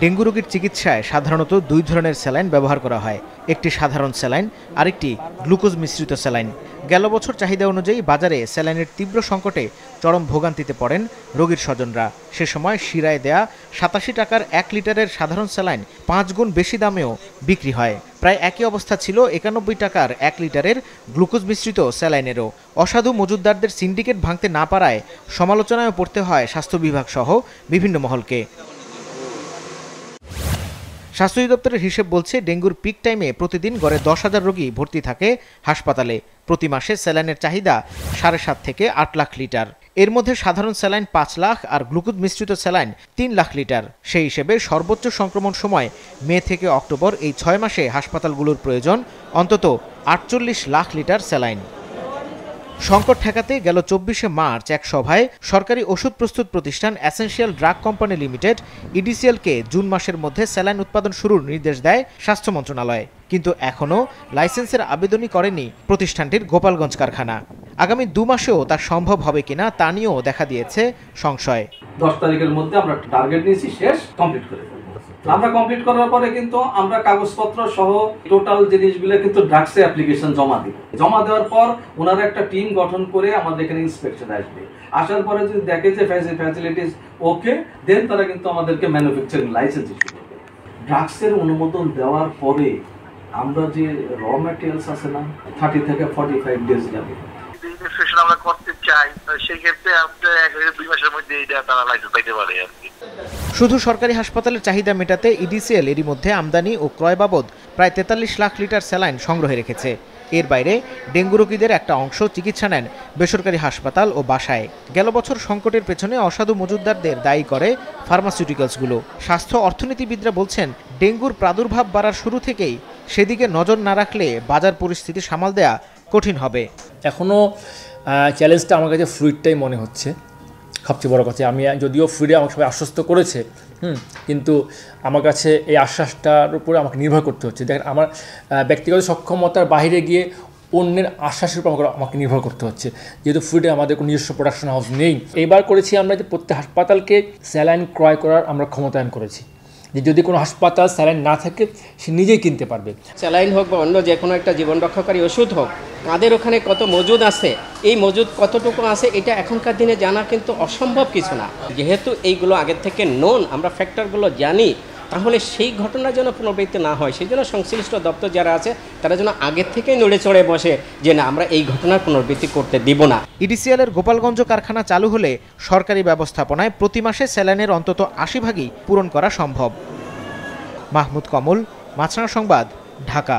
Dengue রোগীর চিকিৎসায় সাধারণত দুই ধরনের স্যালাইন ব্যবহার করা হয়, একটি সাধারণ স্যালাইন, আরেকটি গ্লুকোজ মিশ্রিত স্যালাইন। গেল বছর চাহিদা অনুযায়ী বাজারে স্যালাইনের তীব্র সংকটে চরম ভোগান্তিতে পড়েন রোগীর স্বজনরা। সে সময় শিরায় দেয়া 87 টাকার 1 লিটারের সাধারণ স্যালাইন 5 গুণ বেশি দামেও বিক্রি হয়। প্রায় একই অবস্থা ছিল 91 টাকার 1 লিটারের গ্লুকোজ মিশ্রিত স্যালাইনেরও। অসাধু মজুতদারদের সিন্ডিকেট ভাঙতে না পারায় সমালোচনায় পড়তে হয় স্বাস্থ্য বিভাগ সহ বিভিন্ন মহলকে। স্বাস্থ্য অধিদপ্তরের হিসেব বলছে, ডেঙ্গুর পিক টাইমে প্রতিদিন গড়ে 10,000 রোগী ভর্তি থাকে হাসপাতালে। প্রতি মাসে স্যালাইনের চাহিদা 7.5 থেকে 8 লাখ লিটার। এর মধ্যে সাধারণ স্যালাইন 5 লাখ আর গ্লুকোজ মিশ্রিত স্যালাইন 3 লাখ লিটার। সেই হিসেবে সর্বোচ্চ সংক্রমণ সময় মে থেকে অক্টোবর, এই 6 মাসে হাসপাতালগুলোর প্রয়োজন অন্তত 48 লাখ লিটার স্যালাইন। সংকট ঠেকাতে গেল 24শে মার্চ এক সভায় সরকারি ওষুধ প্রস্তুত প্রতিষ্ঠান এসেনশিয়াল ড্রাগ কোম্পানি লিমিটেড ইডিসিএলকে জুন মাসের মধ্যে স্যালাইন উৎপাদন শুরুর নির্দেশ দেয় স্বাস্থ্য মন্ত্রণালয়। কিন্তু এখনও লাইসেন্সের আবেদনই করেনি প্রতিষ্ঠানটির গোপালগঞ্জ কারখানা। আগামী 2 মাসেও তা সম্ভব হবে কিনা তা নিয়েও দেখা দিয়েছে সংশয়। 10 তারিখের মধ্যে আমরা টার্গেট নিয়েছি, শেষ কমপ্লিট করে ফেলবো। আমরা কমপ্লিট করার পরে কিন্তু আমরা কাগজপত্র সহ টোটাল জিনিসগুলো কিন্তু ড্রাগসে অ্যাপ্লিকেশন জমা দিব। জমা দেওয়ার পর ওনারা একটা টিম গঠন করে আমাদের এখানে ইন্সপেকশন আসবে। আসার পরে যদি দেখে যে ফ্যাসিলিটিস ওকে, দেন তারা কিন্তু আমাদেরকে ম্যানুফ্যাকচারিং লাইসেন্স ইস্যু করবে। ড্রাগসের অনুমোদন দেওয়ার পরে আমরা যে র ম্যাটেরিয়ালস আছে না, 30 থেকে 45 ডেজ যাবে। আমরা করতে চাই, সেই ক্ষেত্রে আপনার 1-2 মাসের মধ্যে এটা তারা লাইসেন্স পাইতে পারে আর কি। শুধু সরকারি হাসপাতালের চাহিদা মেটাতে ইডিসিএল এরই মধ্যে আমদানি ও ক্রয় বাবদ প্রায় 43 লাখ লিটার স্যালাইন সংগ্রহে রেখেছে। এর বাইরে ডেঙ্গু রোগীদের একটা অংশ চিকিৎসা নেন বেসরকারি হাসপাতাল ও বাসায়। গেল বছর সংকটের পেছনে অসাধু মজুতদারদের দায়ী করে ফার্মাসিউটিক্যালসগুলো। স্বাস্থ্য অর্থনীতিবিদরা বলছেন, ডেঙ্গুর প্রাদুর্ভাব বাড়ার শুরু থেকেই সেদিকে নজর না রাখলে বাজার পরিস্থিতি সামাল দেয়া কঠিন হবে। এখনও চ্যালেঞ্জটা আমার কাছে ফ্লুইডটাই মনে হচ্ছে সবচেয়ে বড় কথা। আমি যদিও ফ্লুইডে আমাকে সবাই আশ্বস্ত করেছে, কিন্তু আমার কাছে এই আশ্বাসটার উপরে আমাকে নির্ভর করতে হচ্ছে। দেখেন, আমার ব্যক্তিগত সক্ষমতার বাইরে গিয়ে অন্যের আশ্বাসের উপর আমাকে নির্ভর করতে হচ্ছে, যেহেতু ফ্লুইডে আমাদের কোনো নিজস্ব প্রোডাকশন হাউস নেই। এইবার করেছি আমরা যে প্রত্যেক হাসপাতালকে স্যালাইন ক্রয় করার আমরা ক্ষমতায়ন করেছি, যে যদি কোনো হাসপাতাল স্যালাইন না থাকে সে নিজেই কিনতে পারবে। স্যালাইন হোক বা অন্য যে কোনো একটা জীবন রক্ষাকারী ওষুধ হোক, কাদের ওখানে কত মজুদ আছে, এই মজুদ কতটুকু আছে, এটা এখনকার দিনে জানা কিন্তু অসম্ভব কিছু না। যেহেতু এইগুলো আগের থেকে নোন, আমরা ফ্যাক্টরগুলো জানি, তাহলে সেই ঘটনা যেন পুনরাবৃত্তি না হয়, সেই জন্য সংশ্লিষ্ট দপ্তর যারা আছে তারা যেন আগের থেকেই নড়ে চড়ে বসে যে না, আমরা এই ঘটনার পুনরাবৃত্তি করতে দিব না। ইডিসিএলের গোপালগঞ্জ কারখানা চালু হলে সরকারি ব্যবস্থাপনায় প্রতি মাসে স্যালাইনের অন্তত 80 ভাগই পূরণ করা সম্ভব। মাহমুদ কমল, মাছরাঙা সংবাদ, ঢাকা।